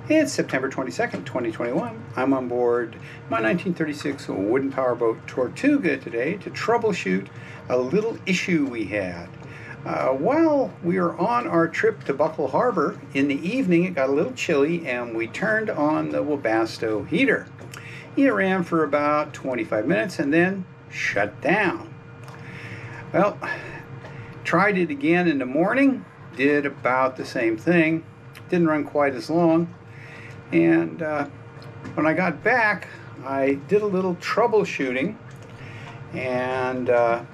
It's September 22nd, 2021. I'm on board my 1936 wooden powerboat Tortuga today to troubleshoot a little issue we had. While we were on our trip to Buckle Harbor, in the evening it got a little chilly and we turned on the Webasto heater. It ran for about 25 minutes and then shut down. Well, tried it again in the morning, did about the same thing, didn't run quite as long. And when I got back, I did a little troubleshooting and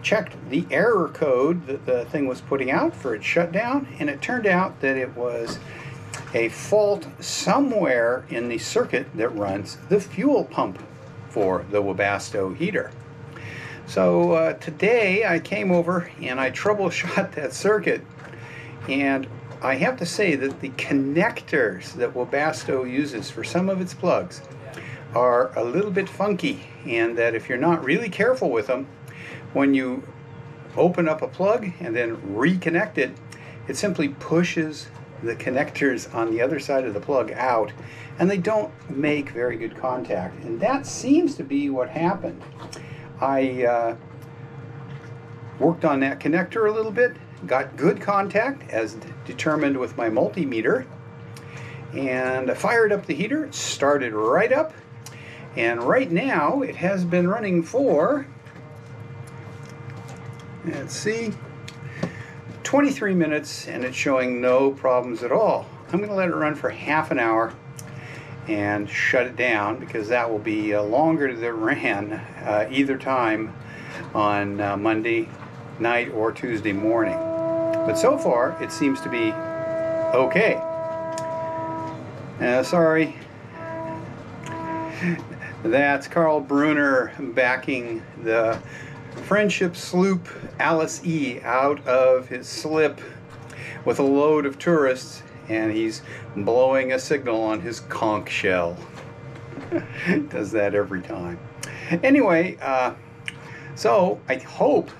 checked the error code that the thing was putting out for its shutdown, and it turned out that it was a fault somewhere in the circuit that runs the fuel pump for the Webasto heater. So today I came over and I troubleshot that circuit, and I have to say that the connectors that Webasto uses for some of its plugs are a little bit funky, and that if you're not really careful with them, when you open up a plug and then reconnect it, it simply pushes the connectors on the other side of the plug out, and they don't make very good contact. And that seems to be what happened. I worked on that connector a little bit, got good contact as determined with my multimeter, and I fired up the heater. It started right up, and right now it has been running for, let's see, 23 minutes, and it's showing no problems at all. I'm going to let it run for half an hour and shut it down, because that will be longer than it ran either time on Monday night or Tuesday morning. But so far it seems to be okay. Sorry, that's Carl Bruner backing the Friendship sloop Alice E out of his slip with a load of tourists, and he's blowing a signal on his conch shell. Does that every time. Anyway, so I hope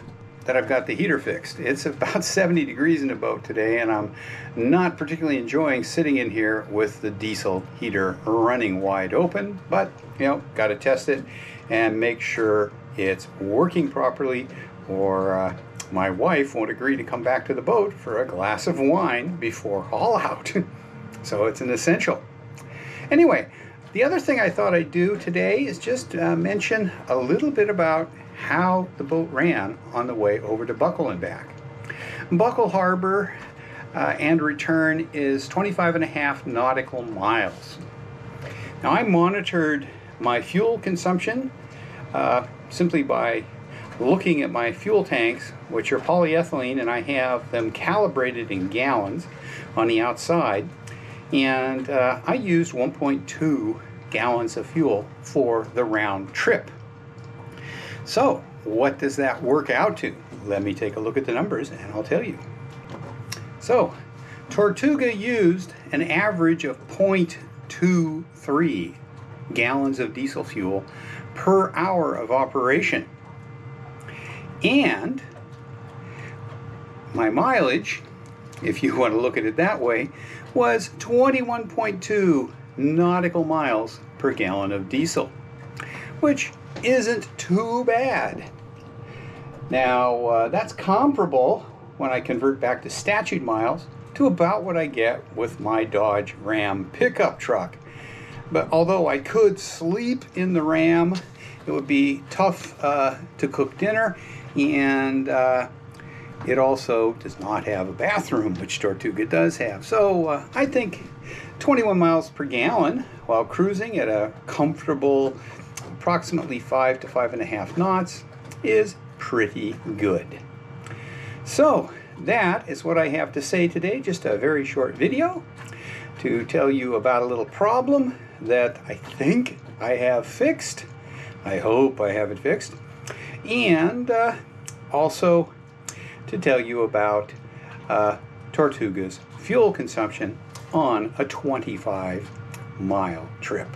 that I've got the heater fixed. It's about 70 degrees in the boat today, and I'm not particularly enjoying sitting in here with the diesel heater running wide open, but got to test it and make sure it's working properly, or my wife won't agree to come back to the boat for a glass of wine before haul out. So it's an essential. Anyway, the other thing I thought I'd do today is just mention a little bit about how the boat ran on the way over to Buckle and back. Buckle Harbor and return is 25.5 nautical miles. Now, I monitored my fuel consumption simply by looking at my fuel tanks, which are polyethylene, and I have them calibrated in gallons on the outside, and I used 1.2 gallons of fuel for the round trip. So what does that work out to? Let me take a look at the numbers and I'll tell you. So Tortuga used an average of 0.23 gallons of diesel fuel per hour of operation, and my mileage, if you want to look at it that way, was 21.2 nautical miles per gallon of diesel, which isn't too bad. Now that's comparable, when I convert back to statute miles, to about what I get with my Dodge Ram pickup truck. But although I could sleep in the Ram, it would be tough to cook dinner, and it also does not have a bathroom, which Tortuga does have. So I think 21 miles per gallon while cruising at a comfortable approximately 5 to 5.5 knots is pretty good. So that is what I have to say today. Just a very short video to tell you about a little problem that I think I have fixed. I hope I have it fixed. And also to tell you about Tortuga's fuel consumption on a 25-mile trip.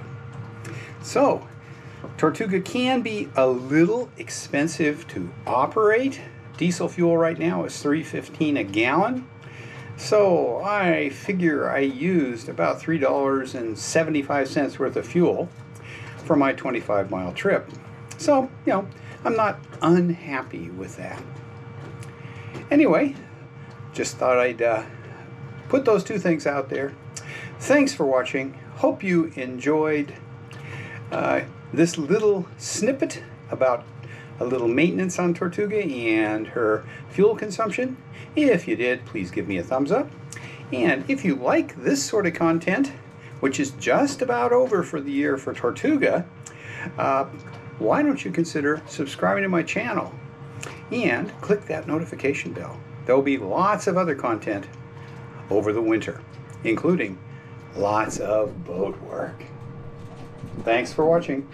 So Tortuga can be a little expensive to operate. Diesel fuel right now is $3.15 a gallon. So I figure I used about $3.75 worth of fuel for my 25-mile trip. So, I'm not unhappy with that. Anyway, just thought I'd put those two things out there. Thanks for watching. Hope you enjoyed this little snippet about a little maintenance on Tortuga and her fuel consumption. If you did, please give me a thumbs up. And if you like this sort of content, which is just about over for the year for Tortuga, why don't you consider subscribing to my channel and click that notification bell. There'll be lots of other content over the winter, including lots of boat work. Thanks for watching.